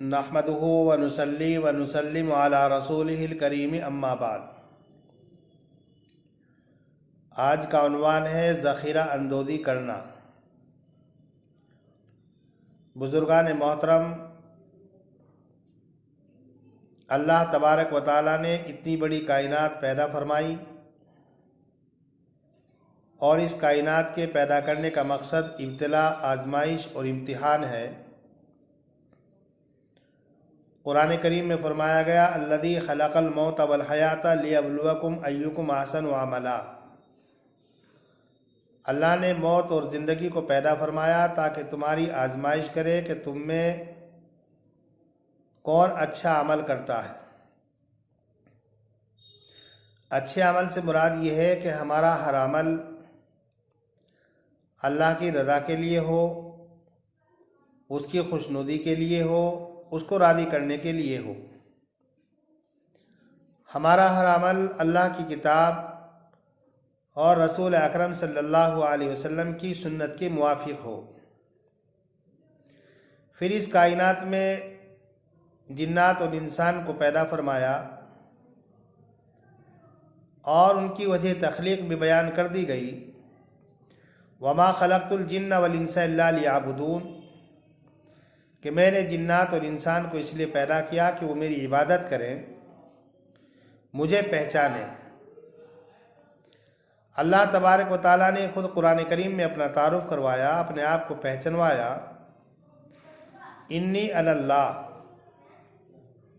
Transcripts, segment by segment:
नहमदुहु व नुसल्ली व नुसल्लिम अला रसूलिहिल करीम अम्मा बाद। आज का उन्वान है ज़ख़ीरा अंदोज़ी करना। बुज़ुर्गान मोहतरम, अल्लाह तबारक व तआला ने इतनी बड़ी कायनात पैदा फरमाई और इस कायनात के पैदा करने का मकसद इब्तिला, आजमाइश और इम्तिहान है। कुरान करीम में फरमाया गया, अल्लज़ी खलक़ल मौत वल हयाता लियब्लुवकुम अय्युकुम अहसनु अमला। अल्लाह ने मौत और ज़िंदगी को पैदा फरमाया ताकि तुम्हारी आजमाइश करे कि तुम में कौन अच्छा अमल करता है। अच्छे अमल से मुराद ये है कि हमारा हर अमल अल्लाह की रज़ा के लिए हो, उसकी खुशनुदी के लिए हो, उसको राज़ी करने के लिए हो। हमारा हर अमल अल्लाह की किताब और रसूल अकरम सल्लल्लाहु अलैहि वसल्लम की सुन्नत के मुवाफिक हो। फिर इस कायनात में जिन्नात और इंसान को पैदा फरमाया और उनकी वजह तख्लीक भी बयान कर दी गई। वमा खलक़तुल जिन्न वल इंसा इल्ला लियअबुदून, कि मैंने जिन्नात और इंसान को इसलिए पैदा किया कि वो मेरी इबादत करें, मुझे पहचानें। अल्लाह तबारक व तआला ने खुद कुरान करीम में अपना तारुफ करवाया, अपने आप को पहचानवाया। इन्नी अनल्लाह,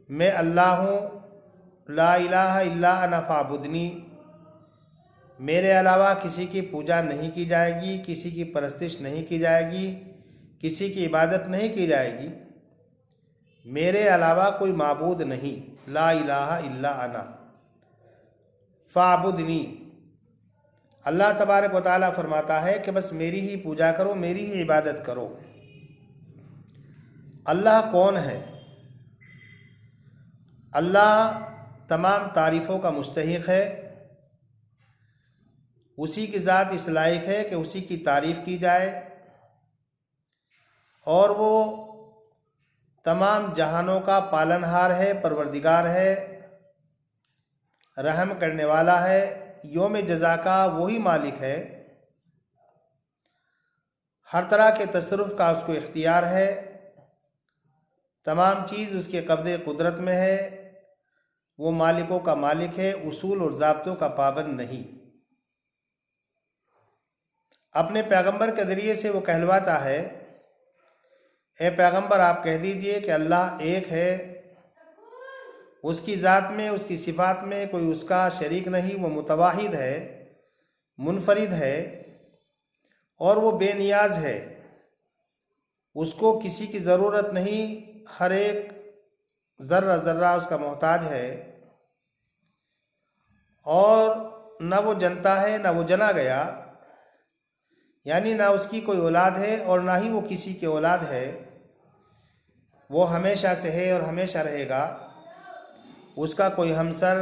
मैं अल्लाह हूँ, ला इलाहा इल्ला अना फ़अबुदनी, मेरे अलावा किसी की पूजा नहीं की जाएगी, किसी की परस्तिश नहीं की जाएगी, किसी की इबादत नहीं की जाएगी। मेरे अलावा कोई माबूद नहीं, ला इलाहा इल्ला अना फ़अबुदनी। अल्लाह तबारक व तआला फरमाता है कि बस मेरी ही पूजा करो, मेरी ही इबादत करो। अल्लाह कौन है? अल्लाह तमाम तारीफ़ों का मुस्तहिक़ है। उसी की ज़ात इस लायक है कि उसी की तारीफ़ की जाए और वो तमाम जहानों का पालनहार है, परवरदिगार है, रहम करने वाला है, योम जज़ा का वही मालिक है। हर तरह के तसर्रुफ़ का उसको इख्तियार है, तमाम चीज़ उसके कब्ज़े कुदरत में है। वो मालिकों का मालिक है, उसूल और ज़ाब्तों का पाबंद नहीं। अपने पैगंबर के ज़रिए से वो कहलवाता है, ए पैगंबर आप कह दीजिए कि अल्लाह एक है, उसकी ज़ात में, उसकी सिफ़ात में कोई उसका शरीक नहीं। वो मुतवाहिद है, मुनफरिद है और वो बेनियाज है। उसको किसी की ज़रूरत नहीं, हर एक ज़र्रा ज़र्रा उसका मोहताज है और न वो जनता है न वो जना गया, यानी ना उसकी कोई औलाद है और ना ही वो किसी की औलाद है। वो हमेशा से है और हमेशा रहेगा, उसका कोई हमसर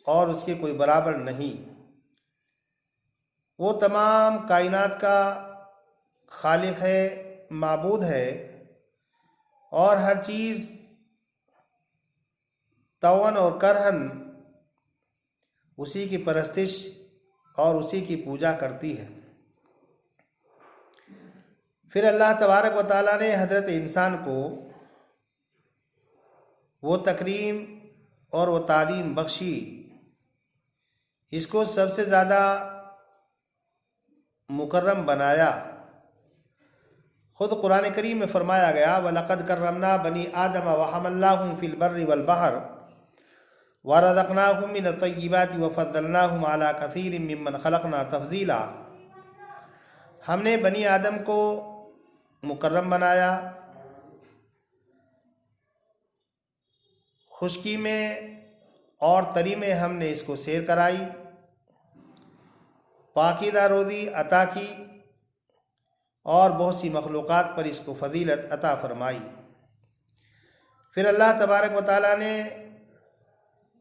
और उसके कोई बराबर नहीं। वो तमाम कायनात का खालिक है, माबूद है और हर चीज़ तवन और करहन उसी की परस्तिश और उसी की पूजा करती है। फिर अल्लाह तबारक व तआला ने हज़रत इंसान को वो तकरीम और वो तालीम बख्शी, इसको सबसे ज़्यादा मुकर्रम बनाया। ख़ुद कुरान करीम में फरमाया गया, वलक़द कर्रमना बनी आदम व हमलनाहुम फ़िल बर्रि वल बहर व रज़क़नाहुम मिनत तय्यिबाति व फ़द्दलनाहुम अला कसीरिम मिम्मन ख़लक़ना तफ़ज़ीला। हमने बनी आदम को मुकर्रम बनाया, खुशकी में और तरी में हमने इसको सैर कराई, पाकीज़ा रोज़ी अता की और बहुत सी मखलूक़ात पर इसको फ़जीलत अता फ़रमाई। फिर अल्लाह तबारक व तआला ने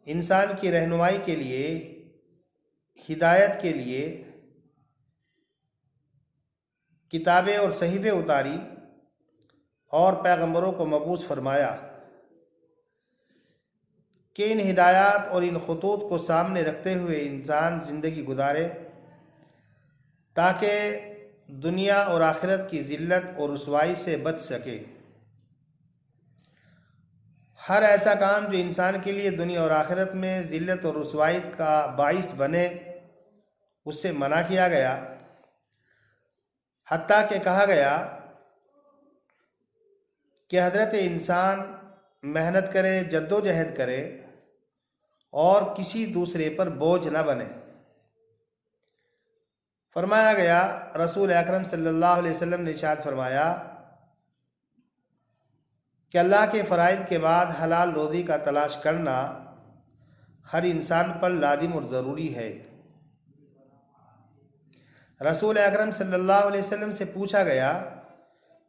इंसान की रहनुमाई के लिए, हिदायत के लिए किताबें और सहीफ़े उतारी और पैगंबरों को मबूस फरमाया कि इन हिदायत और इन खतूत को सामने रखते हुए इंसान ज़िंदगी गुजारे ताकि दुनिया और आखिरत की ज़िल्लत और रुसवाई से बच सके। हर ऐसा काम जो इंसान के लिए दुनिया और आखिरत में ज़िल्लत और रुसवाई का बाइस बने उससे मना किया गया। हत्ता कि कहा गया कि हज़रत इंसान मेहनत करे, जद्दोजहद करे और किसी दूसरे पर बोझ न बने। फरमाया गया, रसूल अकरम सल्लल्लाहु अलैहि वसल्लम ने इरशाद फरमाया कि अल्लाह के फ़राइज़ के बाद हलाल रोज़ी का तलाश करना हर इंसान पर लाजिम और ज़रूरी है। रसूल अकरम सल्लल्लाहु अलैहि वसल्लम से पूछा गया,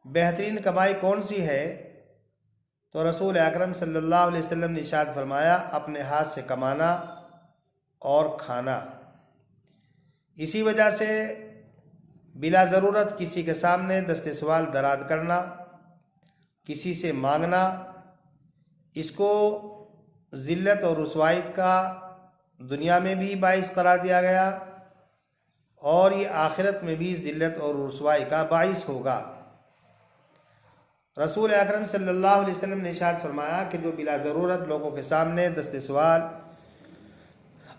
बेहतरीन कमाई कौन सी है? तो रसूल अकरम सल्लल्लाहु अलैहि वसल्लम ने इरशाद फरमाया, अपने हाथ से कमाना और खाना। इसी वजह से बिला ज़रूरत किसी के सामने दस्ते सवाल दराज करना, किसी से मांगना, इसको ज़िल्लत और रुसवाई का दुनिया में भी बाइस करार दिया गया और ये आखिरत में भी ज़िल्लत और रुसवाई का बाइस होगा। रसूल अकरम सल्लल्लाहु अलैहि वसल्लम ने इरशाद फरमाया कि जो बिला ज़रूरत लोगों के सामने दस्ते सवाल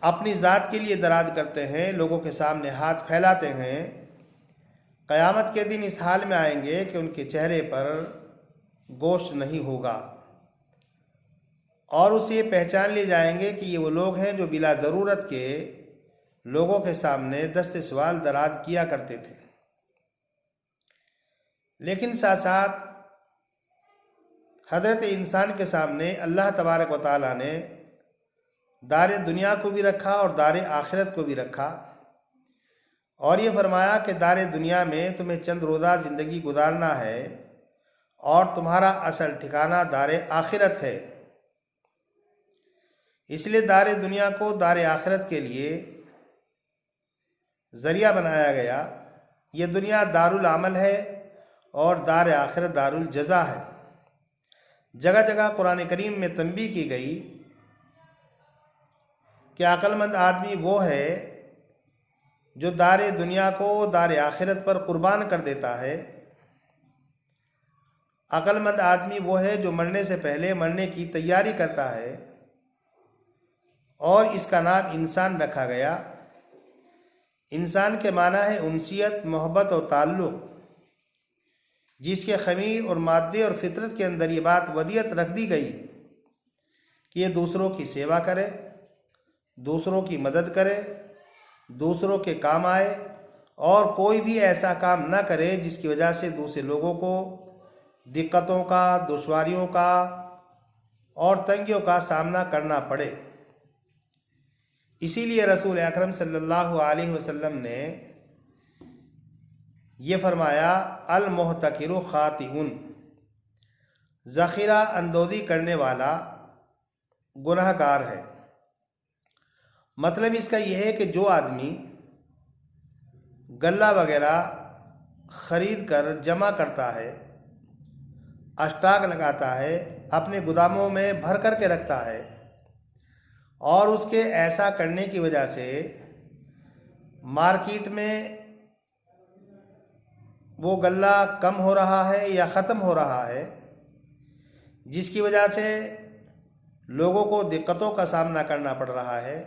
अपनी ज़ात के लिए दराज करते हैं, लोगों के सामने हाथ फैलाते हैं, क़यामत के दिन इस हाल में आएंगे कि उनके चेहरे पर गोश्त नहीं होगा और उसे पहचान ले जाएंगे कि ये वो लोग हैं जो बिला ज़रूरत के लोगों के सामने दस्ते सवाल दराज किया करते थे। लेकिन साथ साथ हज़रत इंसान के सामने अल्लाह तबारक व तआला ने दारे दुनिया को भी रखा और दारे आखिरत को भी रखा और ये फरमाया कि दारे दुनिया में तुम्हें चंद रोज़ा ज़िंदगी गुजारना है और तुम्हारा असल ठिकाना दारे आखिरत है। इसलिए दारे दुनिया को दारे आखिरत के लिए ज़रिया बनाया गया। ये दुनिया दारुल अमल है और दारे आखिरत दारुल जज़ा है। जगह जगह कुरान करीम में तंबीह की गई कि अक्लमंद आदमी वो है जो दारे दुनिया को दारे आखिरत पर कुर्बान कर देता है। अक्लमंद आदमी वो है जो मरने से पहले मरने की तैयारी करता है और इसका नाम इंसान रखा गया। इंसान के माना है उनसियत, मोहब्बत और ताल्लुक़, जिसके खमीर और मादे और फितरत के अंदर ये बात वदियत रख दी गई कि ये दूसरों की सेवा करे, दूसरों की मदद करे, दूसरों के काम आए और कोई भी ऐसा काम ना करे जिसकी वजह से दूसरे लोगों को दिक्कतों का, दुश्वारियों का और तंगियों का सामना करना पड़े। इसीलिए रसूल अकरम सल्लल्लाहु अलैहि वसल्लम ने ये फरमाया, अल मोहतकिरु खातिउन, ज़ख़ीरा अंदोज़ी करने वाला गुनहगार है। मतलब इसका यह है कि जो आदमी गल्ला वगैरह ख़रीद कर जमा करता है, अस्टाक लगाता है, अपने गोदामों में भर कर के रखता है और उसके ऐसा करने की वजह से मार्केट में वो गल्ला कम हो रहा है या ख़त्म हो रहा है, जिसकी वजह से लोगों को दिक्कतों का सामना करना पड़ रहा है,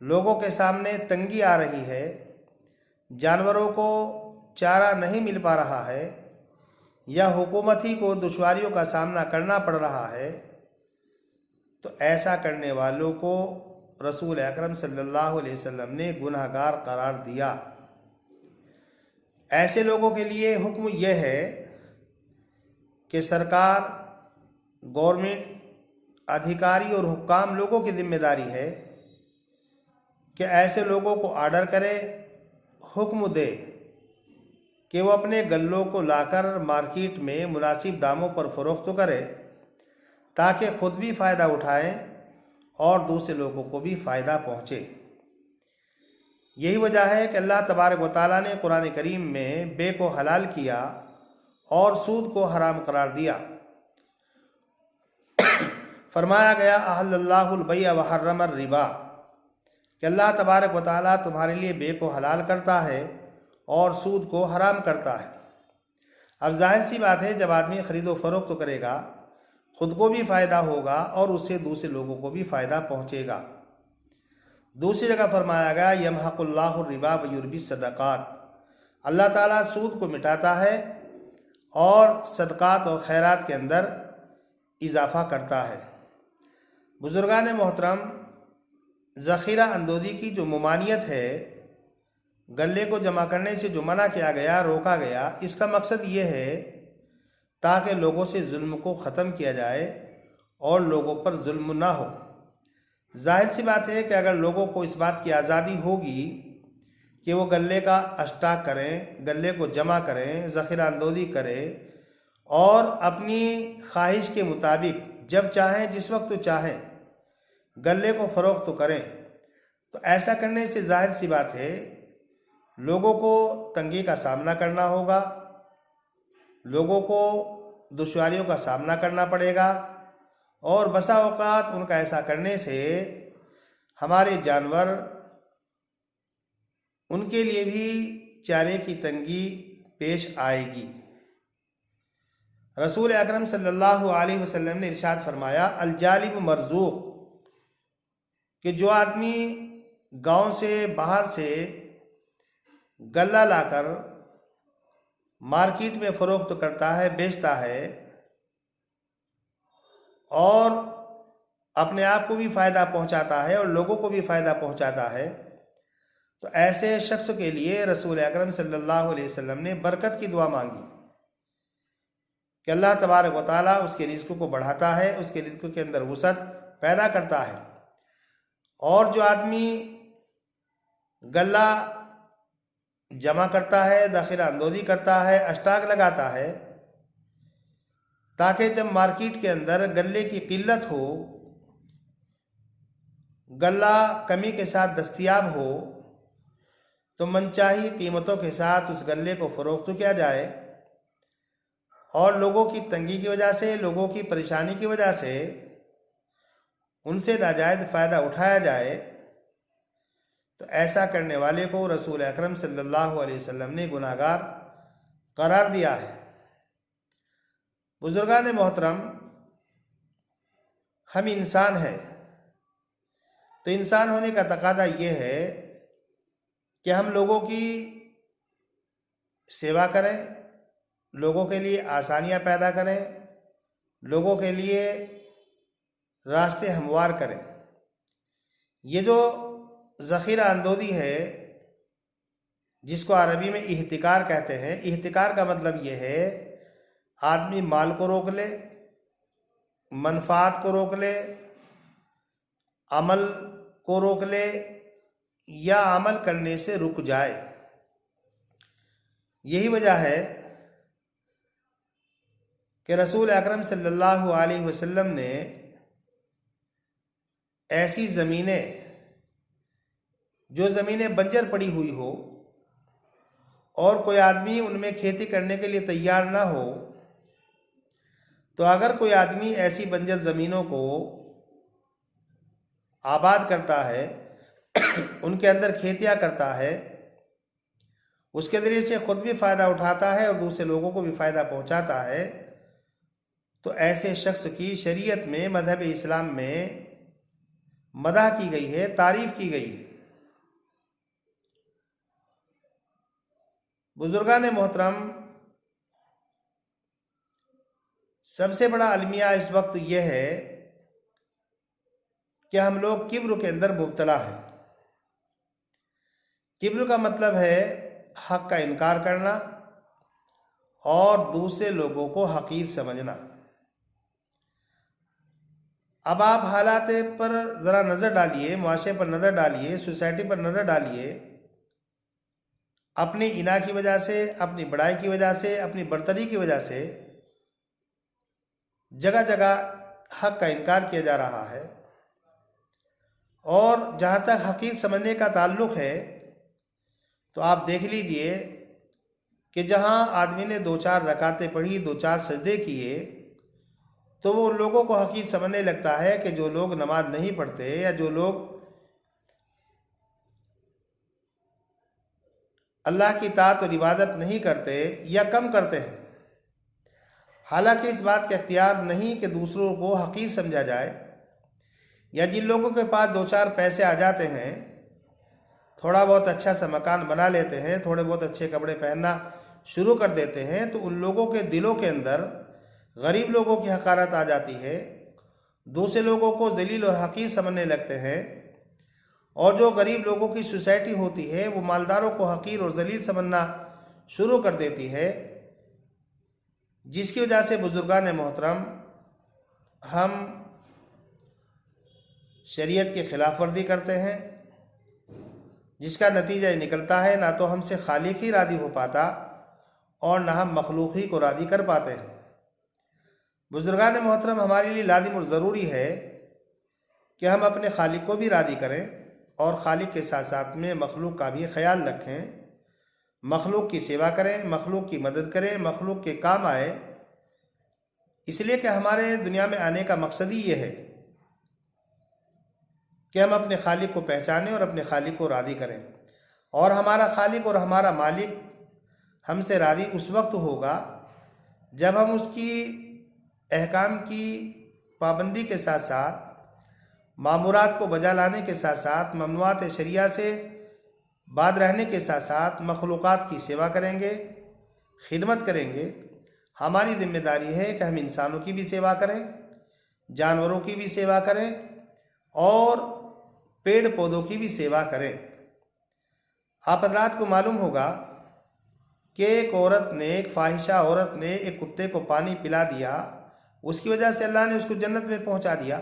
लोगों के सामने तंगी आ रही है, जानवरों को चारा नहीं मिल पा रहा है या हुकूमत ही को दुश्वारियों का सामना करना पड़ रहा है, तो ऐसा करने वालों को रसूल अकरम सल्लल्लाहु अलैहि वसल्लम ने गुनहगार करार दिया। ऐसे लोगों के लिए हुक्म यह है कि सरकार, गवर्नमेंट, अधिकारी और हुक्काम लोगों की जिम्मेदारी है कि ऐसे लोगों को आर्डर करे, हुक्म दे कि वो अपने गल्लों को लाकर मार्केट में मुनासिब दामों पर फ़रोख्त तो करे ताकि ख़ुद भी फ़ायदा उठाएं और दूसरे लोगों को भी फ़ायदा पहुँचे। यही वजह है कि अल्लाह तबारक व तआला ने कुरान करीम में बे को हलाल किया और सूद को हराम करार दिया। फरमाया गया अहल्लल्लाहुल बैअ व हर्रमर रिबा, कि अल्लाह तबारक व तआला तुम्हारे लिए बे को हलाल करता है और सूद को हराम करता है। अब जाहिर सी बात है, जब आदमी ख़रीदो फरोख्त तो करेगा, ख़ुद को भी फ़ायदा होगा और उससे दूसरे लोगों को भी फ़ायदा पहुँचेगा। दूसरी जगह फरमाया गया यमहकुल्लाहु रिबा व युर्बी सदक़ात, अल्लाह ताला सूद को मिटाता है और सदक़ात और खैरात के अंदर इजाफ़ा करता है। बुज़ुर्गान मोहतरम, ज़ख़ीरा अंदोज़ी की जो ममानियत है, गले को जमा करने से जो मना किया गया, रोका गया, इसका मकसद ये है ताकि लोगों से जुल्म को ख़त्म किया जाए और लोगों पर जुल्म ना हो। जाहिर सी बात है कि अगर लोगों को इस बात की आज़ादी होगी कि वो गले का अस्टाक करें, गले को जमा करें, ज़ख़ीरा अंदोज़ी करें और अपनी ख्वाहिश के मुताबिक जब चाहें जिस वक्त तो चाहें गले को फ़रोख्त तो करें, तो ऐसा करने से जाहिर सी बात है लोगों को तंगी का सामना करना होगा, लोगों को दुश्वारियों का सामना करना पड़ेगा और बसा औक़ात उनका ऐसा करने से हमारे जानवर, उनके लिए भी चारे की तंगी पेश आएगी। रसूल अकरम सल्लल्लाहु अलैहि वसल्लम ने इरशाद फरमाया अल जालिब मरज़ूक़, कि जो आदमी गांव से बाहर से गल्ला लाकर मार्केट में फ़रोख्त करता है, बेचता है और अपने आप को भी फ़ायदा पहुंचाता है और लोगों को भी फ़ायदा पहुंचाता है, तो ऐसे शख्स के लिए रसूल अकरम सल्लल्लाहु अलैहि वसल्लम ने बरकत की दुआ मांगी कि अल्लाह तबारक व तआला उसके रिज़्क़ को बढ़ाता है, उसके रिज़्क़ के अंदर वसअत पैदा करता है। और जो आदमी गल्ला जमा करता है, ज़ख़ीरा अंदोज़ी करता है, अस्टाक लगाता है, ताकि जब मार्केट के अंदर गल्ले की किल्लत हो, गल्ला कमी के साथ दस्तयाब हो, तो मनचाही कीमतों के साथ उस गल्ले को फ़रोख्त किया जाए और लोगों की तंगी की वजह से, लोगों की परेशानी की वजह से उनसे नाजायज़ फ़ायदा उठाया जाए, तो ऐसा करने वाले को रसूल अकरम सल्लल्लाहु अलैहि वसल्लम ने गुनाहगार करार दिया है। बुज़ुर्गान मोहतरम, हम इंसान हैं, तो इंसान होने का तकादा ये है कि हम लोगों की सेवा करें, लोगों के लिए आसानियाँ पैदा करें, लोगों के लिए रास्ते हमवार करें। ये जो ज़ख़ीरा अंदोज़ी है, जिसको अरबी में इहतिकार कहते हैं, इहतिकार का मतलब ये है आदमी माल को रोक ले, मनफ़ात को रोक ले, अमल को रोक ले या अमल करने से रुक जाए। यही वजह है कि रसूल अकरम सल्लल्लाहु अलैहि वसल्लम ने ऐसी ज़मीनें, जो ज़मीनें बंजर पड़ी हुई हो और कोई आदमी उनमें खेती करने के लिए तैयार ना हो, तो अगर कोई आदमी ऐसी बंजर ज़मीनों को आबाद करता है, उनके अंदर खेतियाँ करता है, उसके ज़रिए से ख़ुद भी फ़ायदा उठाता है और दूसरे लोगों को भी फ़ायदा पहुँचाता है, तो ऐसे शख्स की शरीयत में, मज़हब इस्लाम में मदह की गई है, तारीफ़ की गई है। बुज़ुर्गान मोहतरम, सबसे बड़ा अलमिया इस वक्त यह है कि हम लोग किब्र के अंदर मुब्तला हैं। किब्र का मतलब है हक़ का इनकार करना और दूसरे लोगों को हक़ीर समझना। अब आप हालात पर ज़रा नज़र डालिए, मुआशरे पर नज़र डालिए, सोसाइटी पर नज़र डालिए। अपनी इना की वजह से, अपनी बड़ाई की वजह से, अपनी बर्तरी की वजह से जगह जगह हक़ का इनकार किया जा रहा है। और जहाँ तक हक़ीर समझने का ताल्लुक़ है, तो आप देख लीजिए कि जहाँ आदमी ने 2-4 रकातें पढ़ी, 2-4 सजदे किए, तो वो उन लोगों को हकीर समझने लगता है कि जो लोग नमाज नहीं पढ़ते या जो लोग अल्लाह की इताअत और इबादत नहीं करते या कम करते हैं। हालांकि इस बात का इख्तियार नहीं कि दूसरों को हकीर समझा जाए, या जिन लोगों के पास 2-4 पैसे आ जाते हैं, थोड़ा बहुत अच्छा सा मकान बना लेते हैं, थोड़े बहुत अच्छे कपड़े पहनना शुरू कर देते हैं, तो उन लोगों के दिलों के अंदर गरीब लोगों की हकारत आ जाती है, दूसरे लोगों को जलील और हकीर समझने लगते हैं। और जो गरीब लोगों की सोसाइटी होती है वो मालदारों को हकीर और जलील समझना शुरू कर देती है, जिसकी वजह से बुजुर्गान मोहतरम हम शरीयत की खिलाफ वर्जी करते हैं, जिसका नतीजा ये निकलता है ना तो हमसे खालिक ही राज़ी हो पाता और ना हम मखलूक ही को राज़ी कर पाते हैं। बुजुर्गान मोहतरम, हमारे लिए लाजिम और ज़रूरी है कि हम अपने खालिक को भी राज़ी करें और खालिक के साथ साथ में मखलूक का भी ख्याल रखें, मखलूक की सेवा करें, मखलूक की मदद करें, मखलूक के काम आए। इसलिए कि हमारे दुनिया में आने का मकसद ही ये है कि हम अपने खालिक को पहचानें और अपने खालिक को राज़ी करें। और हमारा खालिक और हमारा मालिक हमसे राज़ी उस वक्त होगा जब हम उसकी अहकाम की पाबंदी के साथ साथ, मामूरात को बजा लाने के साथ साथ, ममनुआत शरिया से बाद रहने के साथ साथ मखलूक़ात की सेवा करेंगे, खिदमत करेंगे। हमारी जिम्मेदारी है कि हम इंसानों की भी सेवा करें, जानवरों की भी सेवा करें और पेड़ पौधों की भी सेवा करें। आप हज़रात को मालूम होगा कि एक औरत ने, एक फाहिशा औरत ने एक कुत्ते को पानी पिला दिया, उसकी वजह से अल्लाह ने उसको जन्नत में पहुंचा दिया।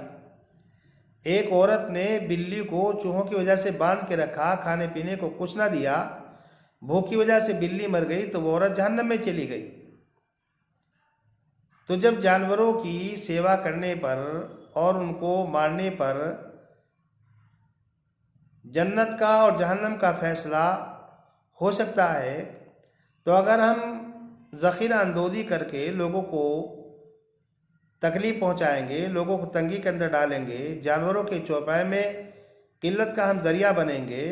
एक औरत ने बिल्ली को चूहों की वजह से बांध के रखा, खाने पीने को कुछ ना दिया, भूख की वजह से बिल्ली मर गई तो वो औरत जहन्नम में चली गई। तो जब जानवरों की सेवा करने पर और उनको मारने पर जन्नत का और जहन्नम का फैसला हो सकता है, तो अगर हम ज़ख़ीरा अंदोज़ी करके लोगों को तकलीफ़ पहुंचाएंगे, लोगों को तंगी के अंदर डालेंगे, जानवरों के चौपाए में किल्लत का हम ज़रिया बनेंगे,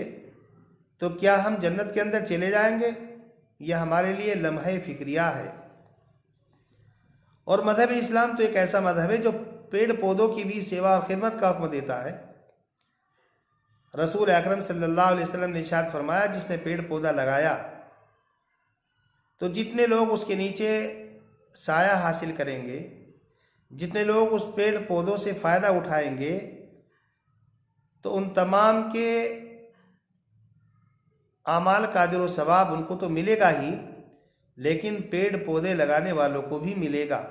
तो क्या हम जन्नत के अंदर चले जाएंगे? यह हमारे लिए लम्हे फ़िक्रिया है। और मज़हब इस्लाम तो एक ऐसा मज़हब है जो पेड़ पौधों की भी सेवा और खिदमत का हुक्म देता है। रसूल अकरम सल्लल्लाहु अलैहि वसल्लम ने इरशाद फरमाया, जिसने पेड़ पौधा लगाया तो जितने लोग उसके नीचे साया हासिल करेंगे, जितने लोग उस पेड़ पौधों से फ़ायदा उठाएंगे, तो उन तमाम के आमाल का अजर व सवाब उनको तो मिलेगा ही, लेकिन पेड़ पौधे लगाने वालों को भी मिलेगा।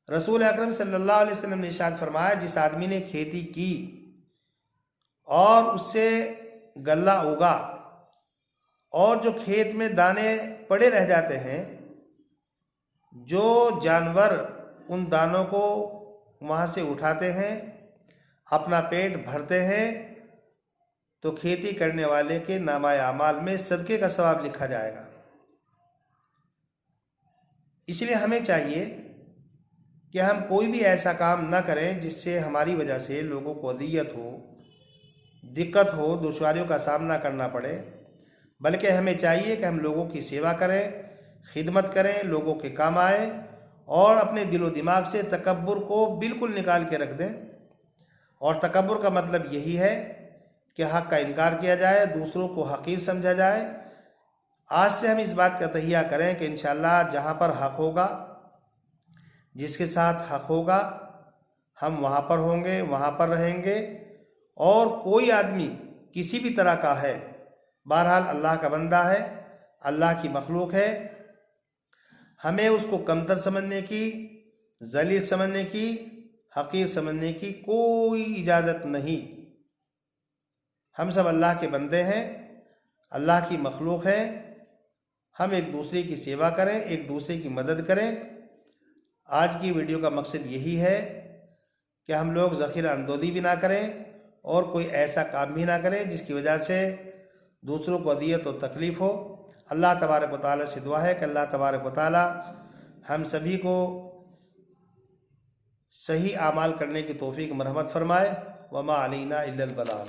रसूल अकरम सल्लल्लाहु अलैहि वसल्लम ने इरशाद फरमाया, जिस आदमी ने खेती की और उससे गल्ला उगा और जो खेत में दाने पड़े रह जाते हैं, जो जानवर उन दानों को वहाँ से उठाते हैं, अपना पेट भरते हैं, तो खेती करने वाले के नामाए आमाल में सदक़े का सवाब लिखा जाएगा। इसलिए हमें चाहिए कि हम कोई भी ऐसा काम ना करें जिससे हमारी वजह से लोगों को अज़ियत हो, दिक्कत हो, दुश्वारियों का सामना करना पड़े, बल्कि हमें चाहिए कि हम लोगों की सेवा करें, खिदमत करें, लोगों के काम आए और अपने दिलो दिमाग से तकब्बुर को बिल्कुल निकाल के रख दें। और तकब्बुर का मतलब यही है कि हक़ का इनकार किया जाए, दूसरों को हक़ीर समझा जाए। आज से हम इस बात का तहिया करें कि इंशाअल्लाह जहाँ पर हक़ होगा, जिसके साथ हक़ होगा, हम वहाँ पर होंगे, वहाँ पर रहेंगे। और कोई आदमी किसी भी तरह का है, बहरहाल अल्लाह का बंदा है, अल्लाह की मखलूक है, हमें उसको कमतर समझने की, जलील समझने की, हक़ीर समझने की कोई इजाज़त नहीं। हम सब अल्लाह के बंदे हैं, अल्लाह की मखलूक है। हम एक दूसरे की सेवा करें, एक दूसरे की मदद करें। आज की वीडियो का मकसद यही है कि हम लोग ज़ख़ीरा अंदोज़ी भी ना करें और कोई ऐसा काम भी ना करें जिसकी वजह से दूसरों को अज़ियत और तकलीफ़ हो। अल्लाह तबारक व तआला से दुआ है कि अल्लाह तबारक व तआला हम सभी को सही आमाल करने की तौफीक मरहमत फरमाए। वमा अलैना इल्लल बलाग।